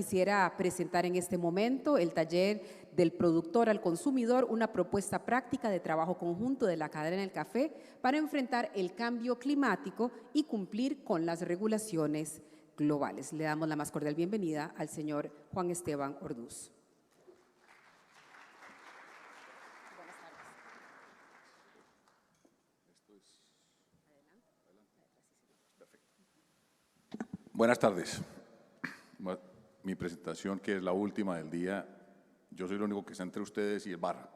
quisiera presentar en este momento el taller del productor al consumidor, una propuesta práctica de trabajo conjunto de la cadena del café para enfrentar el cambio climático y cumplir con las regulaciones globales. Le damos la más cordial bienvenida al señor Juan Esteban Orduz. Buenas tardes. Mi presentación, que es la última del día, yo soy el único que está entre ustedes y el bar,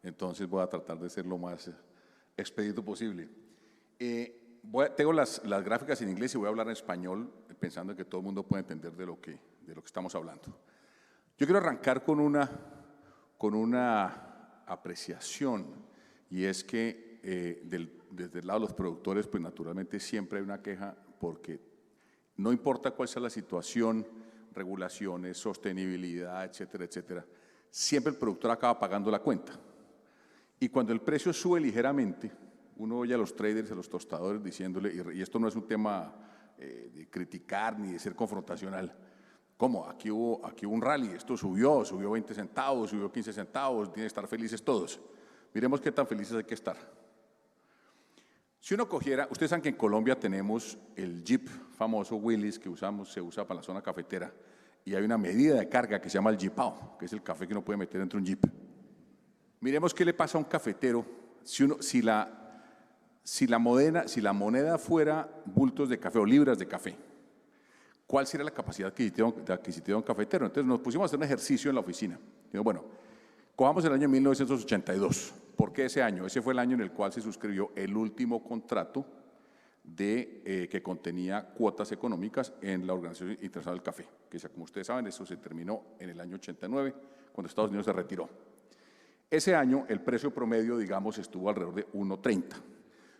entonces voy a tratar de ser lo más expedito posible. Tengo las gráficas en inglés y voy a hablar en español, pensando que todo el mundo puede entender de lo que estamos hablando. Yo quiero arrancar con una apreciación, y es que desde el lado de los productores, pues naturalmente siempre hay una queja, porque no importa cuál sea la situación, regulaciones, sostenibilidad, etcétera, etcétera, siempre el productor acaba pagando la cuenta. Y cuando el precio sube ligeramente, uno oye a los traders, a los tostadores diciéndole, y esto no es un tema de criticar ni de ser confrontacional, ¿cómo? Aquí hubo un rally, esto subió 20 centavos, subió 15 centavos, tienen que estar felices todos. Miremos qué tan felices hay que estar. Si uno cogiera, ustedes saben que en Colombia tenemos el Jeep famoso Willys que se usa para la zona cafetera, y hay una medida de carga que se llama el Jeepao, que es el café que uno puede meter dentro de un Jeep. Miremos qué le pasa a un cafetero si la moneda fuera bultos de café o libras de café. ¿Cuál sería la capacidad adquisitiva de un cafetero? Entonces nos pusimos a hacer un ejercicio en la oficina. Digo, bueno, cojamos el año 1982. ¿Por qué ese año? Ese fue el año en el cual se suscribió el último contrato que contenía cuotas económicas en la Organización Internacional del Café, que como ustedes saben, eso se terminó en el año 89, cuando Estados Unidos se retiró. Ese año el precio promedio, digamos, estuvo alrededor de 1.30.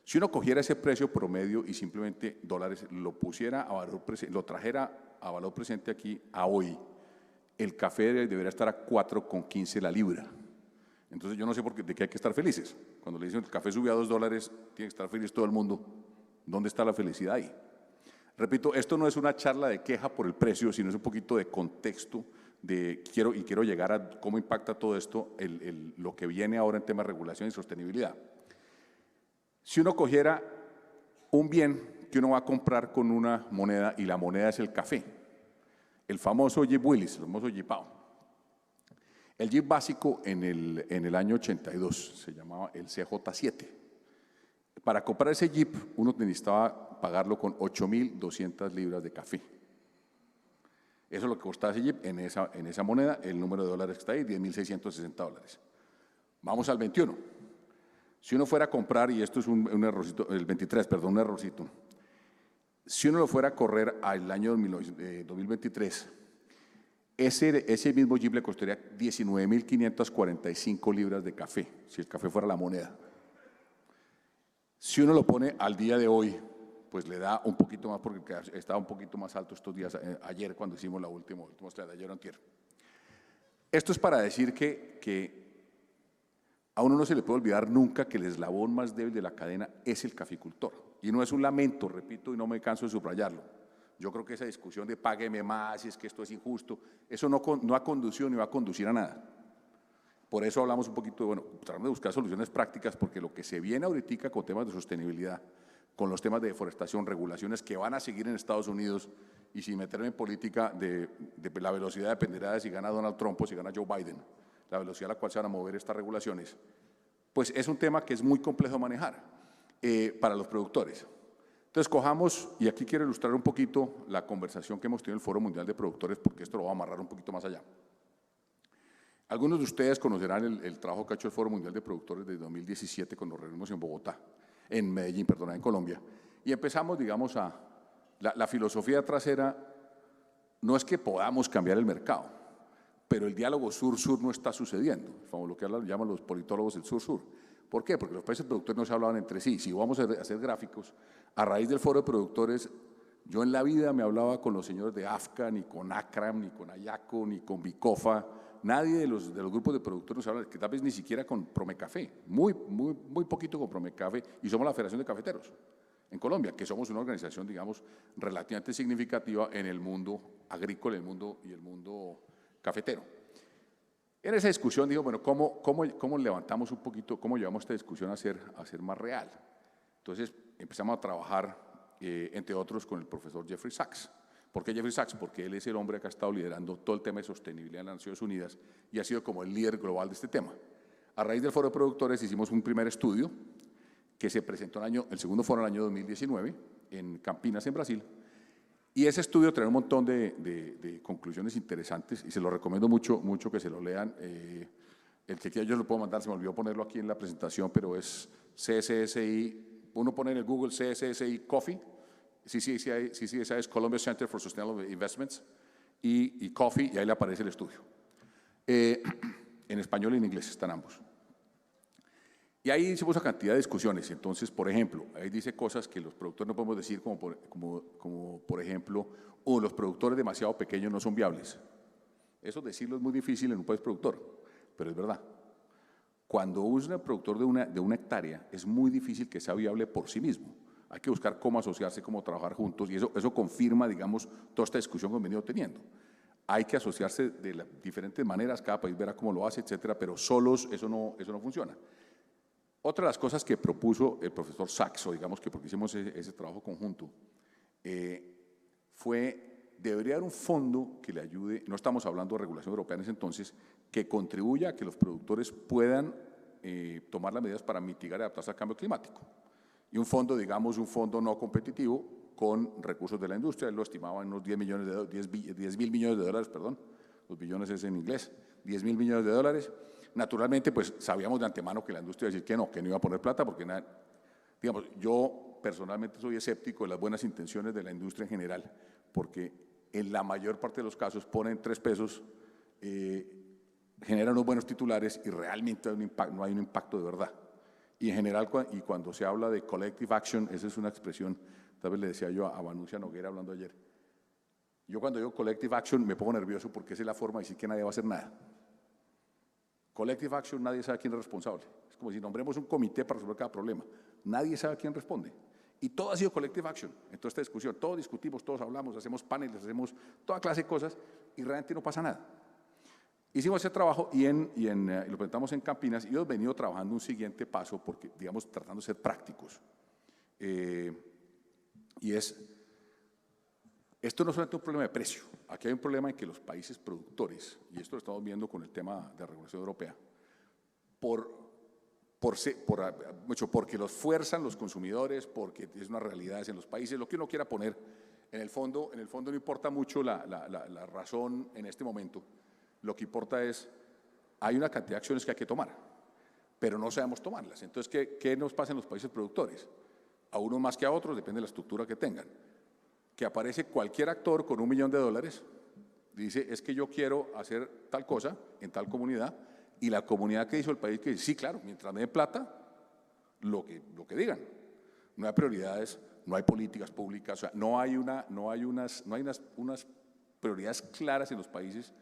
Si uno cogiera ese precio promedio y simplemente dólares lo pusiera a valor presente, lo trajera a valor presente aquí a hoy, el café debería estar a 4,15 la libra. Entonces yo no sé de qué hay que estar felices. Cuando le dicen que el café subió a $2, tiene que estar feliz todo el mundo. ¿Dónde está la felicidad ahí? Repito, esto no es una charla de queja por el precio, sino es un poquito de contexto quiero llegar a cómo impacta todo esto lo que viene ahora en temas de regulación y sostenibilidad. Si uno cogiera un bien que uno va a comprar con una moneda y la moneda es el café, el famoso Jeep Willys, el famoso Jeepao. El Jeep básico en el año 82 se llamaba el CJ7. Para comprar ese Jeep uno necesitaba pagarlo con 8.200 libras de café. Eso es lo que costaba ese Jeep en esa moneda, el número de dólares que está ahí, $10.660. Vamos al 21. Si uno fuera a comprar, y esto es un errorcito, el 23, perdón, un errorcito. Si uno lo fuera a correr al año 2023, ese mismo Jeep le costaría 19.545 libras de café, si el café fuera la moneda. Si uno lo pone al día de hoy, pues le da un poquito más, porque estaba un poquito más alto estos días, ayer cuando hicimos la última slide, ayer o antier. Esto es para decir que a uno no se le puede olvidar nunca que el eslabón más débil de la cadena es el caficultor. Y no es un lamento, repito, y no me canso de subrayarlo. Yo creo que esa discusión de págueme más, y es que esto es injusto, eso no ha conducido ni va a conducir a nada. Por eso hablamos un poquito de, tratamos de buscar soluciones prácticas, porque lo que se viene ahorita con temas de sostenibilidad, con los temas de deforestación, regulaciones que van a seguir en Estados Unidos, y sin meterme en política de la velocidad dependerá de si gana Donald Trump o si gana Joe Biden, la velocidad a la cual se van a mover estas regulaciones, pues es un tema que es muy complejo de manejar para los productores. Entonces cojamos, y aquí quiero ilustrar un poquito la conversación que hemos tenido en el Foro Mundial de Productores, porque esto lo va a amarrar un poquito más allá. Algunos de ustedes conocerán el trabajo que ha hecho el Foro Mundial de Productores desde 2017, cuando nos reunimos en Bogotá, en Medellín, perdón, en Colombia. Y empezamos, digamos, la filosofía trasera no es que podamos cambiar el mercado, pero el diálogo sur-sur no está sucediendo, lo que llaman los politólogos el sur-sur. ¿Por qué? Porque los países productores no se hablaban entre sí. Si vamos a hacer gráficos, a raíz del Foro de Productores, yo en la vida me hablaba con los señores de AFCA, ni con ACRAM, ni con AYACO, ni con Bicofa. Nadie de los grupos de productores nos habla, que tal vez ni siquiera con Promecafé, muy poquito con Promecafé, y somos la Federación de Cafeteros en Colombia, que somos una organización, digamos, relativamente significativa en el mundo agrícola y el mundo cafetero. En esa discusión digo, bueno, ¿cómo levantamos un poquito, cómo llevamos esta discusión a ser más real? Entonces empezamos a trabajar, entre otros, con el profesor Jeffrey Sachs. ¿Por qué Jeffrey Sachs? Porque él es el hombre que ha estado liderando todo el tema de sostenibilidad en las Naciones Unidas y ha sido como el líder global de este tema. A raíz del Foro de Productores hicimos un primer estudio que se presentó el segundo foro en el año 2019 en Campinas, en Brasil. Y ese estudio trae un montón de conclusiones interesantes y se lo recomiendo mucho que se lo lean. El que quiera yo lo puedo mandar, se me olvidó ponerlo aquí en la presentación, pero es CSSI, uno pone en el Google CSSI Coffee, CCSI es Columbia Center for Sustainable Investments, y Coffee, y ahí le aparece el estudio. En español y en inglés están ambos. Y ahí hicimos una cantidad de discusiones. Entonces, por ejemplo, ahí dice cosas que los productores no podemos decir, como por ejemplo, los productores demasiado pequeños no son viables. Eso decirlo es muy difícil en un país productor, pero es verdad. Cuando usa un productor de una hectárea, es muy difícil que sea viable por sí mismo. Hay que buscar cómo asociarse, cómo trabajar juntos, y eso confirma, digamos, toda esta discusión que hemos venido teniendo. Hay que asociarse de las diferentes maneras, cada país verá cómo lo hace, etcétera, pero solos eso no funciona. Otra de las cosas que propuso el profesor Sachs, o digamos que porque hicimos ese trabajo conjunto, debería haber un fondo que le ayude, no estamos hablando de regulación europea en ese entonces, que contribuya a que los productores puedan tomar las medidas para mitigar y adaptarse al cambio climático. Y un fondo, digamos, un fondo no competitivo con recursos de la industria, él lo estimaba en unos 10 mil millones de dólares, perdón, los billones es en inglés, 10 mil millones de dólares. Naturalmente, pues sabíamos de antemano que la industria iba a decir que no iba a poner plata, porque digamos, yo personalmente soy escéptico de las buenas intenciones de la industria en general, porque en la mayor parte de los casos ponen 3 pesos, generan unos buenos titulares y realmente no hay un impacto de verdad. Y en general, y cuando se habla de collective action, esa es una expresión, tal vez le decía yo a Vanucia Noguera hablando ayer, yo cuando digo collective action me pongo nervioso porque esa es la forma de decir que nadie va a hacer nada. Collective action, nadie sabe quién es responsable. Es como si nombremos un comité para resolver cada problema. Nadie sabe quién responde. Y todo ha sido collective action en toda esta discusión. Todos discutimos, todos hablamos, hacemos paneles, hacemos toda clase de cosas y realmente no pasa nada. Hicimos ese trabajo y lo presentamos en Campinas y hemos venido trabajando un siguiente paso porque, digamos, tratando de ser prácticos. Esto no es solamente un problema de precio, aquí hay un problema en que los países productores, y esto lo estamos viendo con el tema de la regulación europea, porque los fuerzan los consumidores, porque es una realidad en los países, lo que uno quiera poner, en el fondo no importa mucho la razón en este momento, lo que importa es, hay una cantidad de acciones que hay que tomar, pero no sabemos tomarlas. Entonces, ¿qué nos pasa en los países productores? A unos más que a otros, depende de la estructura que tengan. Que aparece cualquier actor con $1 millón, dice, es que yo quiero hacer tal cosa en tal comunidad, y la comunidad que hizo el país que dice, sí, claro, mientras me dé plata, lo que digan. No hay prioridades, no hay políticas públicas, o sea, no hay unas prioridades claras en los países,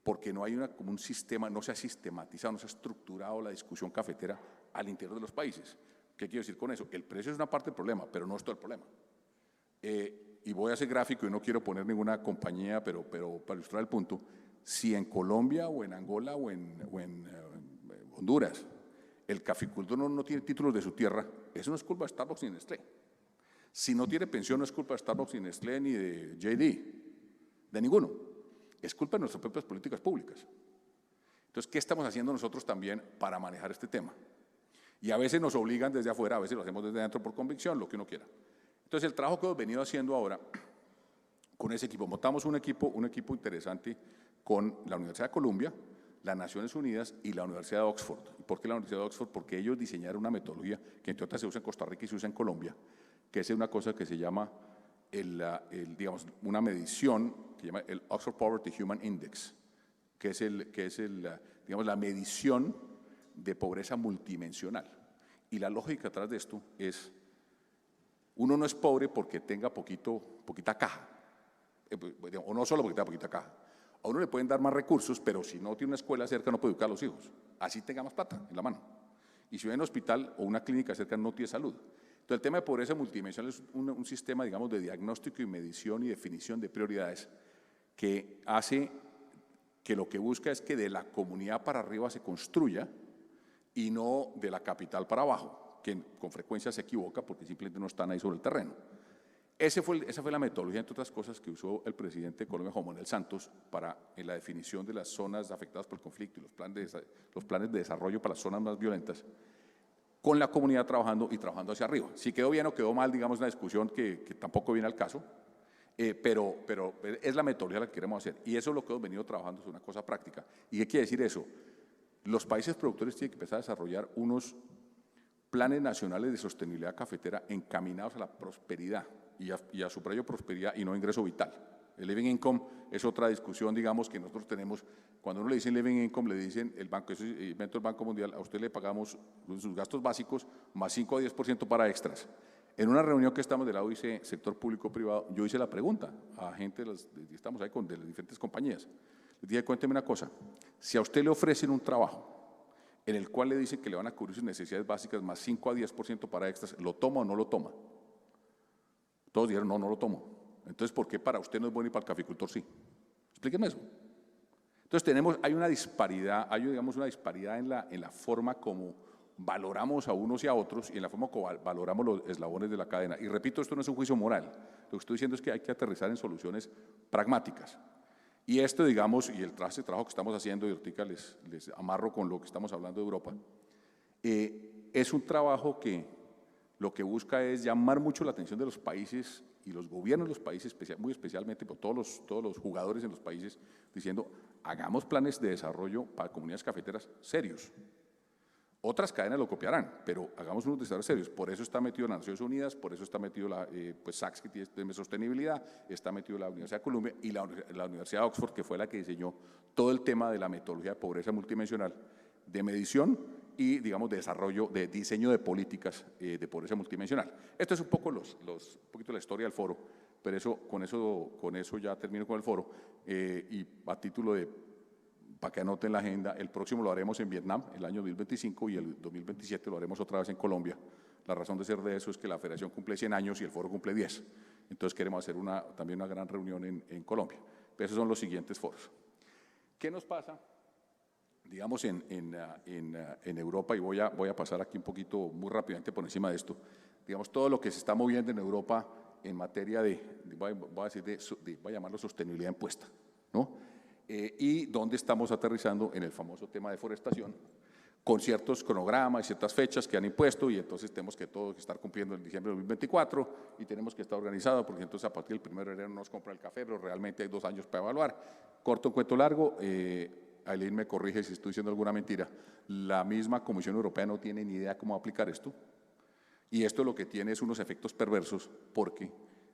porque no hay como un sistema, no se ha sistematizado, no se ha estructurado la discusión cafetera al interior de los países. ¿Qué quiero decir con eso? El precio es una parte del problema, pero no es todo el problema. Y voy a ser gráfico y no quiero poner ninguna compañía, pero para ilustrar el punto, si en Colombia o en Angola o en Honduras el caficultor no tiene títulos de su tierra, eso no es culpa de Starbucks ni de Nestlé. Si no tiene pensión no es culpa de Starbucks ni de Nestlé ni de JD, de ninguno. Es culpa de nuestras propias políticas públicas. Entonces, ¿qué estamos haciendo nosotros también para manejar este tema? Y a veces nos obligan desde afuera, a veces lo hacemos desde dentro por convicción, lo que uno quiera. Entonces, el trabajo que hemos venido haciendo ahora con ese equipo, montamos un equipo interesante con la Universidad de Columbia, las Naciones Unidas y la Universidad de Oxford. ¿Y por qué la Universidad de Oxford? Porque ellos diseñaron una metodología que entre otras se usa en Costa Rica y se usa en Colombia, que es una cosa que se llama, digamos, una medición que se llama el Oxford Poverty Human Index, que es digamos, la medición de pobreza multidimensional. Y la lógica atrás de esto es, uno no es pobre porque tenga poquita caja, o no solo porque tenga poquita caja. A uno le pueden dar más recursos, pero si no tiene una escuela cerca no puede educar a los hijos. Así tenga más plata en la mano. Y si hay un hospital o una clínica cerca no tiene salud. Entonces, el tema de pobreza multidimensional es un sistema, digamos, de diagnóstico y medición y definición de prioridades que hace que lo que busca es que de la comunidad para arriba se construya y no de la capital para abajo, que con frecuencia se equivoca porque simplemente no están ahí sobre el terreno. Esa fue la metodología, entre otras cosas, que usó el presidente de Colombia, Juan Manuel Santos, en la definición de las zonas afectadas por el conflicto y los planes de desarrollo para las zonas más violentas, con la comunidad trabajando y trabajando hacia arriba. Si quedó bien o quedó mal, digamos, una discusión que tampoco viene al caso, pero es la metodología la que queremos hacer. Y eso es lo que hemos venido trabajando, es una cosa práctica. ¿Y qué quiere decir eso? Los países productores tienen que empezar a desarrollar unos planes nacionales de sostenibilidad cafetera encaminados a la prosperidad, y a subrayo prosperidad y no ingreso vital. El living income es otra discusión, digamos, que nosotros tenemos. Cuando uno le dicen living income, le dicen el banco, eso es invento del Banco Mundial, a usted le pagamos sus gastos básicos más 5 a 10% para extras. En una reunión que estamos de la OIC, sector público-privado, yo hice la pregunta a gente, estamos ahí de las diferentes compañías. Les dije, cuénteme una cosa, si a usted le ofrecen un trabajo en el cual le dicen que le van a cubrir sus necesidades básicas más 5 a 10% para extras, ¿lo toma o no lo toma? Todos dijeron, no, no lo tomo. Entonces, ¿por qué para usted no es bueno y para el caficultor sí? Explíquenme eso. Entonces, hay una disparidad, digamos, una disparidad en la forma como valoramos a unos y a otros y en la forma como valoramos los eslabones de la cadena. Y repito, esto no es un juicio moral. Lo que estoy diciendo es que hay que aterrizar en soluciones pragmáticas. Y esto, digamos, y el trabajo que estamos haciendo, y ahorita les amarro con lo que estamos hablando de Europa, es un trabajo que lo que busca es llamar mucho la atención de los países y los gobiernos de los países, muy especialmente por todos los jugadores en los países, diciendo, hagamos planes de desarrollo para comunidades cafeteras serios. Otras cadenas lo copiarán, pero hagamos unos desarrollos serios. Por eso está metido las Naciones Unidas, por eso está metido SACS, que tiene sostenibilidad, está metido la Universidad de Columbia y la Universidad de Oxford, que fue la que diseñó todo el tema de la metodología de pobreza multidimensional, de medición y, digamos, de desarrollo, de diseño de políticas de pobreza multidimensional. Esto es un poco un poquito la historia del foro, pero con eso ya termino con el foro. Y a título para que anoten la agenda, el próximo lo haremos en Vietnam, el año 2025, y el 2027 lo haremos otra vez en Colombia. La razón de ser de eso es que la federación cumple 100 años y el foro cumple 10. Entonces queremos hacer también una gran reunión en Colombia. Esos son los siguientes foros. ¿Qué nos pasa? Digamos, en Europa, y voy a pasar aquí un poquito muy rápidamente por encima de esto, digamos, todo lo que se está moviendo en Europa en materia voy a llamarlo sostenibilidad impuesta, ¿no? Y donde estamos aterrizando en el famoso tema de deforestación, con ciertos cronogramas y ciertas fechas que han impuesto, y entonces tenemos que estar cumpliendo en diciembre de 2024, y tenemos que estar organizados, porque entonces a partir del 1 de enero nos compra el café, pero realmente hay 2 años para evaluar. Corto cuento largo, Aileen me corrige si estoy diciendo alguna mentira, la misma Comisión Europea no tiene ni idea cómo aplicar esto, y esto lo que tiene es unos efectos perversos, porque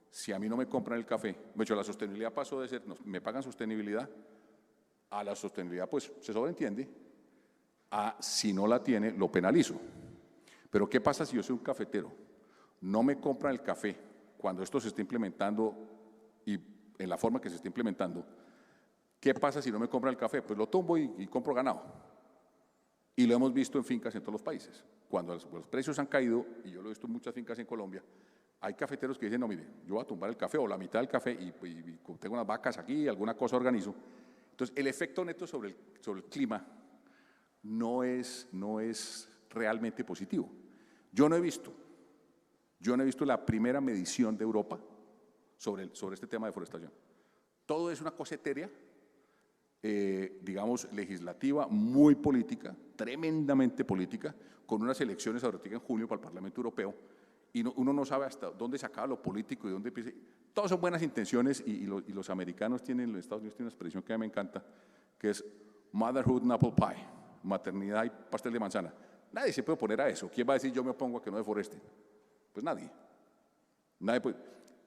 si a mí no me compran el café, de hecho la sostenibilidad pasó de ser, me pagan sostenibilidad, a la sostenibilidad pues se sobreentiende, a si no la tiene lo penalizo. Pero ¿qué pasa si yo soy un cafetero? No me compran el café cuando esto se está implementando y en la forma que se está implementando. ¿Qué pasa si no me compran el café? Pues lo tumbo y compro ganado. Y lo hemos visto en fincas en todos los países. Cuando los precios han caído, y yo lo he visto en muchas fincas en Colombia, hay cafeteros que dicen, no, mire, yo voy a tumbar el café o la mitad del café y tengo unas vacas aquí, alguna cosa organizo. Entonces, el efecto neto sobre el clima no es realmente positivo. Yo no he visto la primera medición de Europa sobre este tema de deforestación. Todo es una cosa etérea, digamos, legislativa, muy política, tremendamente política, con unas elecciones ahorita en junio para el Parlamento Europeo, y uno no sabe hasta dónde se acaba lo político y dónde empieza. Todas son buenas intenciones, y los americanos tienen, los Estados Unidos tienen una expresión que a mí me encanta, que es motherhood and apple pie, maternidad y pastel de manzana. Nadie se puede oponer a eso. ¿Quién va a decir yo me opongo a que no deforeste? Pues nadie. Nadie puede.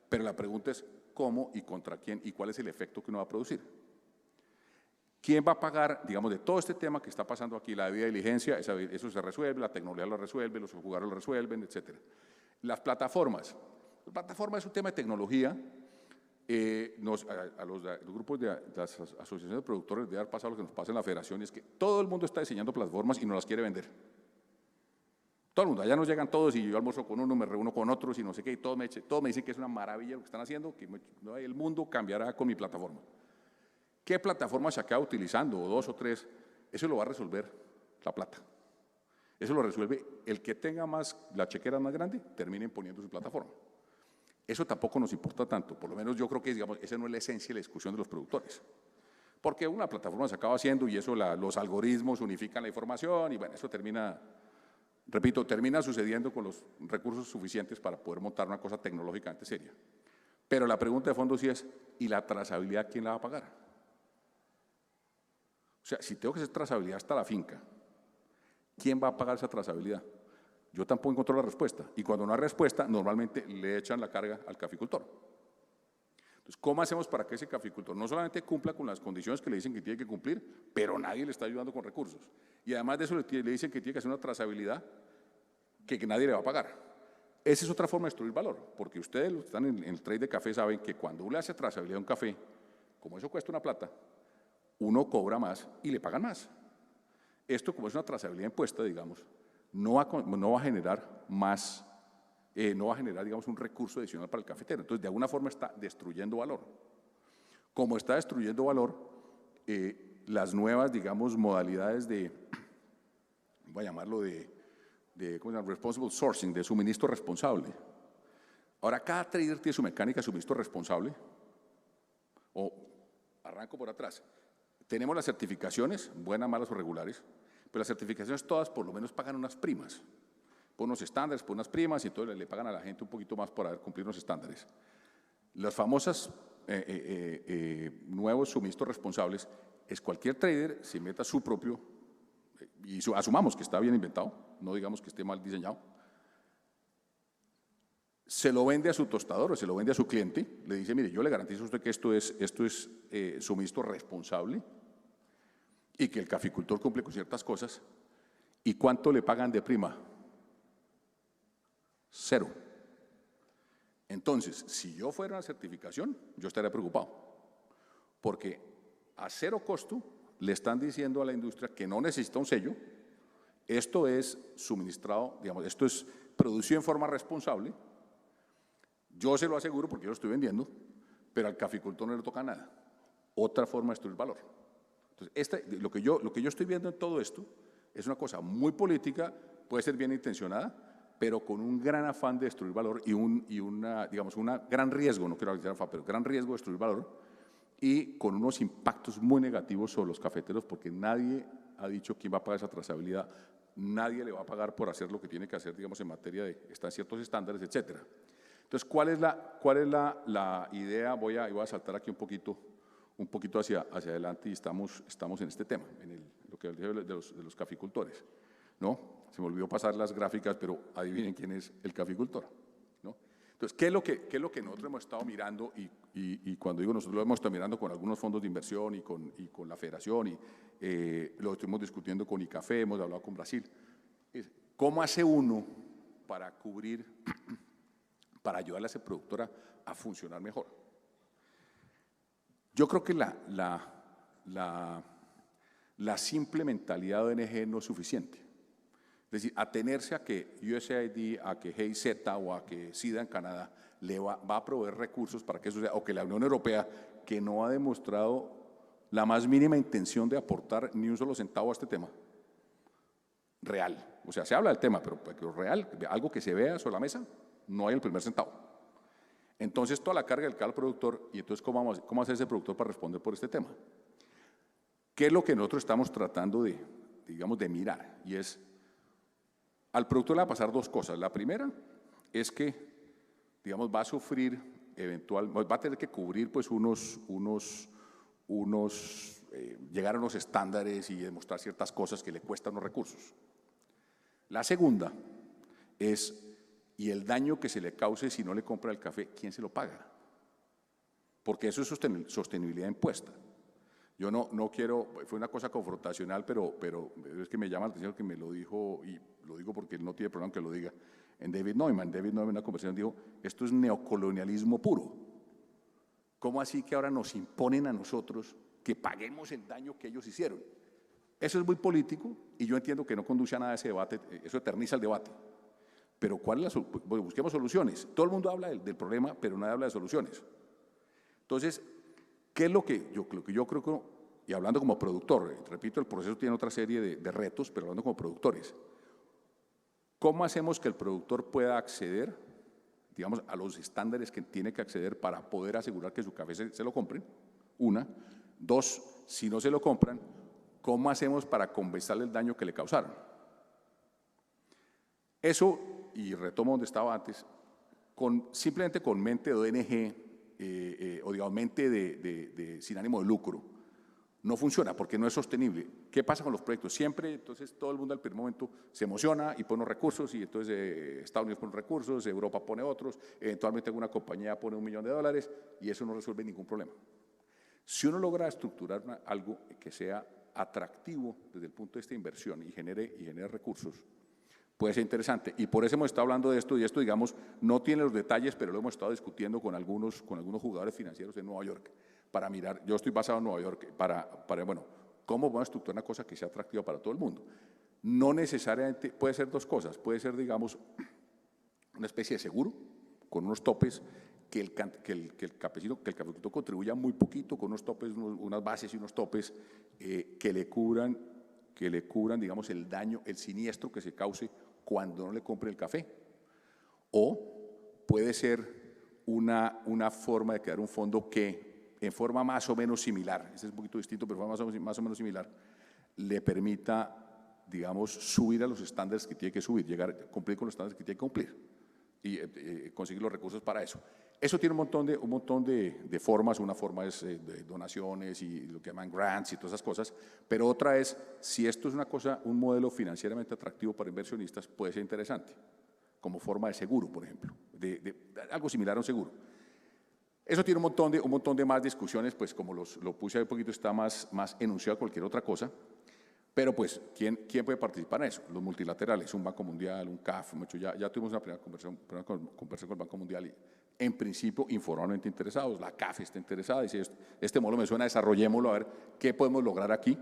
Pero la pregunta es cómo y contra quién y cuál es el efecto que uno va a producir. ¿Quién va a pagar, digamos, de todo este tema que está pasando aquí, la debida diligencia? Eso se resuelve, la tecnología lo resuelve, los jugadores lo resuelven, etcétera. Las plataformas. La plataforma es un tema de tecnología. A los grupos de las asociaciones de productores debe haber pasado lo que nos pasa en la federación, y es que todo el mundo está diseñando plataformas y no las quiere vender. Todo el mundo, allá nos llegan todos y yo almuerzo con uno, me reúno con otros y no sé qué, y todos me dicen que es una maravilla lo que están haciendo, que el mundo cambiará con mi plataforma. ¿Qué plataforma se acaba utilizando? O 2 o 3, eso lo va a resolver la plata. Eso lo resuelve el que tenga la chequera más grande, terminen poniendo su plataforma. Eso tampoco nos importa tanto, por lo menos yo creo que digamos, esa no es la esencia de la discusión de los productores. Porque una plataforma se acaba haciendo y eso los algoritmos unifican la información y bueno, eso termina, repito, termina sucediendo con los recursos suficientes para poder montar una cosa tecnológicamente seria. Pero la pregunta de fondo sí es, ¿y la trazabilidad quién la va a pagar? O sea, si tengo que hacer trazabilidad hasta la finca, ¿quién va a pagar esa trazabilidad? Yo tampoco encuentro la respuesta. Y cuando no hay respuesta, normalmente le echan la carga al caficultor. Entonces, ¿cómo hacemos para que ese caficultor no solamente cumpla con las condiciones que le dicen que tiene que cumplir, pero nadie le está ayudando con recursos? Y además de eso le dicen que tiene que hacer una trazabilidad que nadie le va a pagar. Esa es otra forma de destruir valor, porque ustedes los que están en el trade de café saben que cuando uno le hace trazabilidad a un café, como eso cuesta una plata, uno cobra más y le pagan más. Esto, como es una trazabilidad impuesta, digamos, no va a generar más, no va a generar, digamos, un recurso adicional para el cafetero. Entonces, de alguna forma está destruyendo valor. Como está destruyendo valor, las nuevas, digamos, modalidades voy a llamarlo ¿cómo se llama? Responsible sourcing, de suministro responsable. Ahora, cada trader tiene su mecánica de suministro responsable, o arranco por atrás. Tenemos las certificaciones, buenas, malas o regulares, pero las certificaciones todas por lo menos pagan unas primas, por unos estándares, por unas primas, y entonces le pagan a la gente un poquito más por haber cumplido unos estándares. Las famosas nuevos suministros responsables es cualquier trader se meta su propio, y asumamos que está bien inventado, no digamos que esté mal diseñado, se lo vende a su tostador o se lo vende a su cliente, le dice, mire, yo le garantizo a usted que esto es suministro responsable y que el caficultor cumple con ciertas cosas. ¿Y cuánto le pagan de prima? 0. Entonces, si yo fuera una certificación, yo estaría preocupado, porque a 0 costo le están diciendo a la industria que no necesita un sello, esto es suministrado, digamos, esto es producido en forma responsable, yo se lo aseguro porque yo lo estoy vendiendo, pero al caficultor no le toca nada. Otra forma de destruir valor. Entonces, lo que yo estoy viendo en todo esto es una cosa muy política, puede ser bien intencionada, pero con un gran afán de destruir valor y un gran riesgo, no quiero decir afán, pero gran riesgo de destruir valor y con unos impactos muy negativos sobre los cafeteros porque nadie ha dicho quién va a pagar esa trazabilidad, nadie le va a pagar por hacer lo que tiene que hacer, digamos, en materia de están ciertos estándares, etcétera. Entonces, ¿cuál es la idea? Voy a saltar aquí un poquito hacia adelante y estamos en este tema, en lo que dije de los caficultores, ¿no? Se me olvidó pasar las gráficas, pero adivinen quién es el caficultor, ¿no? Entonces, ¿qué es lo que nosotros hemos estado mirando? Y cuando digo nosotros, lo hemos estado mirando con algunos fondos de inversión y con la federación, y lo estuvimos discutiendo con ICAFE, hemos hablado con Brasil. ¿Cómo hace uno para cubrir, para ayudarle a esa productora a funcionar mejor? Yo creo que la simple mentalidad de ONG no es suficiente. Es decir, atenerse a que USAID, a que GIZ o a que SIDA en Canadá va a proveer recursos para que eso sea, o que la Unión Europea, que no ha demostrado la más mínima intención de aportar ni un solo centavo a este tema, real. O sea, se habla del tema, pero real, algo que se vea sobre la mesa, no hay el primer centavo. Entonces, toda la carga del cae al productor, y entonces, ¿cómo hace ese productor para responder por este tema? ¿Qué es lo que nosotros estamos tratando de mirar? Y es, al productor le va a pasar 2 cosas. La primera es que, digamos, va a sufrir va a tener que cubrir pues llegar a unos estándares y demostrar ciertas cosas que le cuestan los recursos. La segunda es, y el daño que se le cause si no le compra el café, ¿quién se lo paga? Porque eso es sostenibilidad impuesta. Yo no quiero, fue una cosa confrontacional, pero es que me llama la atención que me lo dijo, y lo digo porque él no tiene problema que lo diga, en David Neumann en una conversación dijo, esto es neocolonialismo puro. ¿Cómo así que ahora nos imponen a nosotros que paguemos el daño que ellos hicieron? Eso es muy político y yo entiendo que no conduce a nada ese debate, eso eterniza el debate. Pero busquemos soluciones. Todo el mundo habla del problema, pero nadie habla de soluciones. Entonces, ¿qué es lo que yo creo que, y hablando como productor, repito, el proceso tiene otra serie de retos, pero hablando como productores, ¿cómo hacemos que el productor pueda acceder, digamos, a los estándares que tiene que acceder para poder asegurar que su café se lo compren? Una. Dos, si no se lo compran, ¿cómo hacemos para compensarle el daño que le causaron? Eso, y retomo donde estaba antes, simplemente con mente de ONG o digamos mente sin ánimo de lucro, no funciona porque no es sostenible. ¿Qué pasa con los proyectos? Siempre, entonces, todo el mundo al primer momento se emociona y pone unos recursos, y entonces Estados Unidos pone recursos, Europa pone otros, eventualmente alguna compañía pone $1 millón, y eso no resuelve ningún problema. Si uno logra estructurar algo que sea atractivo desde el punto de vista de inversión y genere recursos, puede ser interesante. Y por eso hemos estado hablando de esto, y esto, digamos, no tiene los detalles, pero lo hemos estado discutiendo con algunos jugadores financieros en Nueva York, para mirar, yo estoy basado en Nueva York, bueno, ¿cómo vamos a estructurar una cosa que sea atractiva para todo el mundo? No necesariamente, puede ser dos cosas, puede ser, digamos, una especie de seguro, con unos topes, que el cafecito contribuya muy poquito, con unos topes, unas bases y unos topes que le cubran, digamos, el daño, el siniestro que se cause cuando no le compre el café. O puede ser una forma de crear un fondo que, en forma más o menos similar, este es un poquito distinto, pero más o menos similar, le permita, digamos, subir a los estándares que tiene que subir, cumplir con los estándares que tiene que cumplir y conseguir los recursos para eso. Eso tiene un montón de formas. Una forma es de donaciones y lo que llaman grants y todas esas cosas, pero otra es, si esto es un modelo financieramente atractivo para inversionistas, puede ser interesante, como forma de seguro, por ejemplo, de algo similar a un seguro. Eso tiene un montón de más discusiones, pues como lo puse ahí un poquito, está más enunciado que cualquier otra cosa, pero pues, ¿quién puede participar en eso? Los multilaterales, un Banco Mundial, un CAF, ya tuvimos una primera conversación con el Banco Mundial y en principio informalmente interesados, la CAF está interesada, dice, este modelo me suena, desarrollémoslo a ver qué podemos lograr aquí.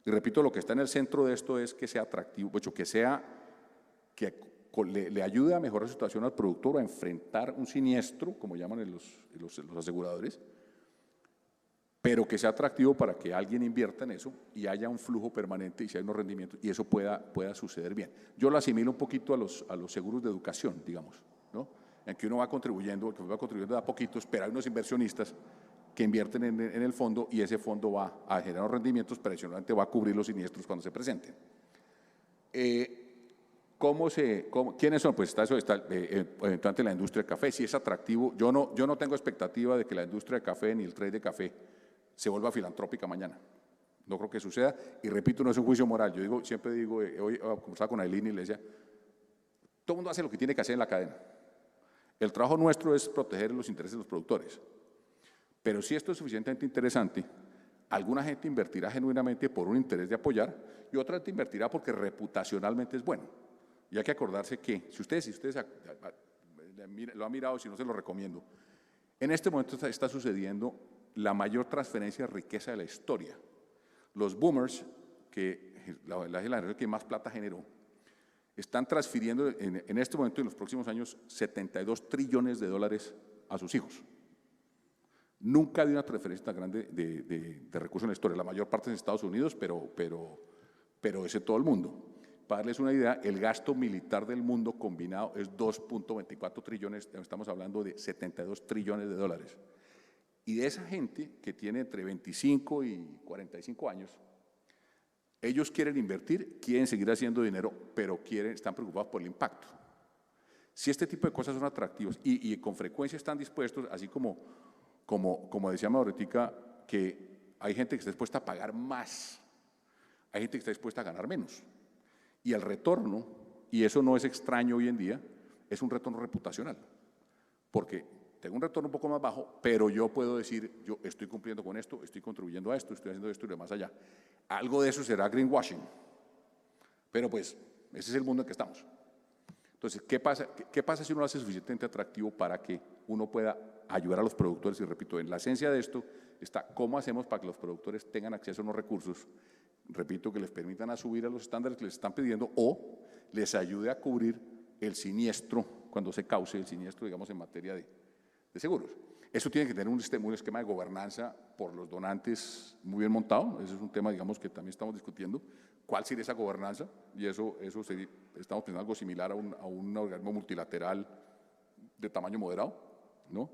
Y repito, lo que está en el centro de esto es que sea atractivo, que le ayude a mejorar la situación al productor, a enfrentar un siniestro, como llaman los aseguradores, pero que sea atractivo para que alguien invierta en eso y haya un flujo permanente y si hay unos rendimientos y eso pueda suceder bien. Yo lo asimilo un poquito a los seguros de educación, digamos, ¿no? En que uno va contribuyendo de a poquitos, pero hay unos inversionistas que invierten en el fondo y ese fondo va a generar unos rendimientos, pero adicionalmente va a cubrir los siniestros cuando se presenten. ¿Quiénes son? Pues está eventualmente la industria del café. Si es atractivo, yo no tengo expectativa de que la industria del café ni el trade de café se vuelva filantrópica mañana. No creo que suceda. Y repito, no es un juicio moral. Siempre digo, hoy conversaba con Aileen y le decía, todo el mundo hace lo que tiene que hacer en la cadena. El trabajo nuestro es proteger los intereses de los productores. Pero si esto es suficientemente interesante, alguna gente invertirá genuinamente por un interés de apoyar y otra gente invertirá porque reputacionalmente es bueno. Y hay que acordarse que, si ustedes lo han mirado, si no se lo recomiendo, en este momento está sucediendo la mayor transferencia de riqueza de la historia. Los boomers, la generación que más plata generó, están transfiriendo en este momento y en los próximos años $72 trillones a sus hijos. Nunca ha habido una transferencia tan grande de recursos en la historia. La mayor parte es en Estados Unidos, pero es en todo el mundo. Para darles una idea, el gasto militar del mundo combinado es 2.24 trillones, estamos hablando de $72 trillones. Y de esa gente que tiene entre 25 y 45 años, ellos quieren invertir, quieren seguir haciendo dinero, pero están preocupados por el impacto. Si este tipo de cosas son atractivos y con frecuencia están dispuestos, así como decía Mauretica, que hay gente que está dispuesta a pagar más, hay gente que está dispuesta a ganar menos. Y el retorno, y eso no es extraño hoy en día, es un retorno reputacional. Porque tengo un retorno un poco más bajo, pero yo puedo decir, yo estoy cumpliendo con esto, estoy contribuyendo a esto, estoy haciendo esto y de más allá. Algo de eso será greenwashing. Pero pues, ese es el mundo en que estamos. Entonces, ¿qué pasa si uno lo hace suficientemente atractivo para que uno pueda ayudar a los productores? Y repito, en la esencia de esto está cómo hacemos para que los productores tengan acceso a unos recursos repito, que les permitan a subir a los estándares que les están pidiendo o les ayude a cubrir el siniestro, cuando se cause el siniestro, digamos, en materia de seguros. Eso tiene que tener un esquema de gobernanza por los donantes muy bien montado. Ese es un tema, digamos, que también estamos discutiendo. ¿Cuál sería esa gobernanza? Y eso sería, estamos pensando algo similar a un organismo multilateral de tamaño moderado, ¿no?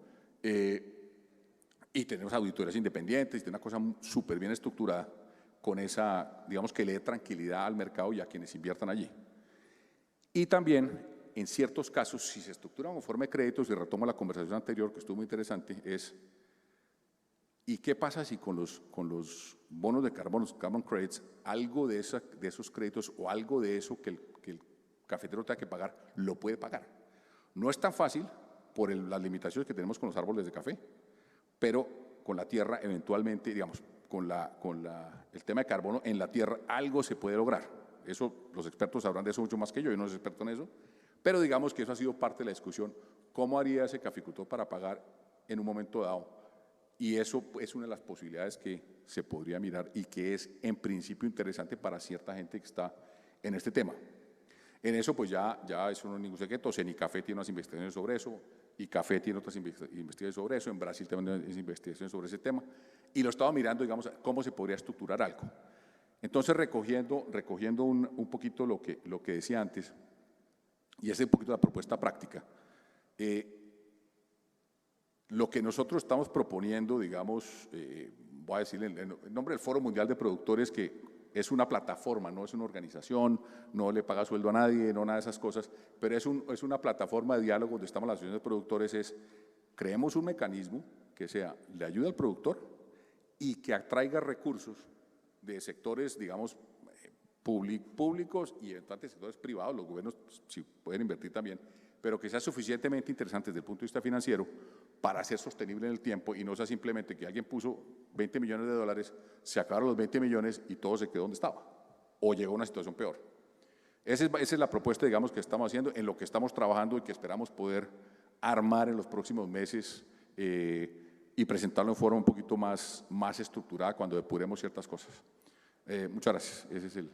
Y tenemos auditorías independientes, y una cosa súper bien estructurada con esa, digamos, que le dé tranquilidad al mercado y a quienes inviertan allí. Y también, en ciertos casos, si se estructura una forma de créditos, y retomo la conversación anterior, que estuvo muy interesante, es ¿y qué pasa si con los bonos de carbono, carbon credits, algo de esos créditos o algo de eso que el cafetero tenga que pagar, lo puede pagar? No es tan fácil por las limitaciones que tenemos con los árboles de café, pero con la tierra eventualmente, digamos, con el tema de carbono en la tierra, algo se puede lograr. Eso, los expertos sabrán de eso mucho más que yo no soy experto en eso, pero digamos que eso ha sido parte de la discusión. ¿Cómo haría ese caficultor para pagar en un momento dado? Y eso es una de las posibilidades que se podría mirar y que es en principio interesante para cierta gente que está en este tema. En eso pues ya eso no es ningún secreto. Cenicafé tiene unas investigaciones sobre eso, y Café tiene otras investigaciones sobre eso, en Brasil también hay investigaciones sobre ese tema, y lo estaba mirando, digamos, cómo se podría estructurar algo. Entonces, recogiendo un poquito lo que decía antes, y ese un poquito la propuesta práctica, lo que nosotros estamos proponiendo, digamos, voy a decir en nombre del Foro Mundial de Productores, que es una plataforma, no es una organización, no le paga sueldo a nadie, no nada de esas cosas, pero es una plataforma de diálogo donde estamos las asociaciones de productores, creemos un mecanismo que sea, le ayude al productor y que atraiga recursos de sectores, digamos, públicos y eventualmente sectores privados, los gobiernos sí pueden invertir también, pero que sea suficientemente interesante desde el punto de vista financiero para ser sostenible en el tiempo y no sea simplemente que alguien puso 20 millones de dólares, se acabaron los 20 millones y todo se quedó donde estaba o llegó a una situación peor. Esa es la propuesta, digamos, que estamos haciendo, en lo que estamos trabajando y que esperamos poder armar en los próximos meses y presentarlo en forma un poquito más estructurada cuando depuremos ciertas cosas. Muchas gracias. Ese es el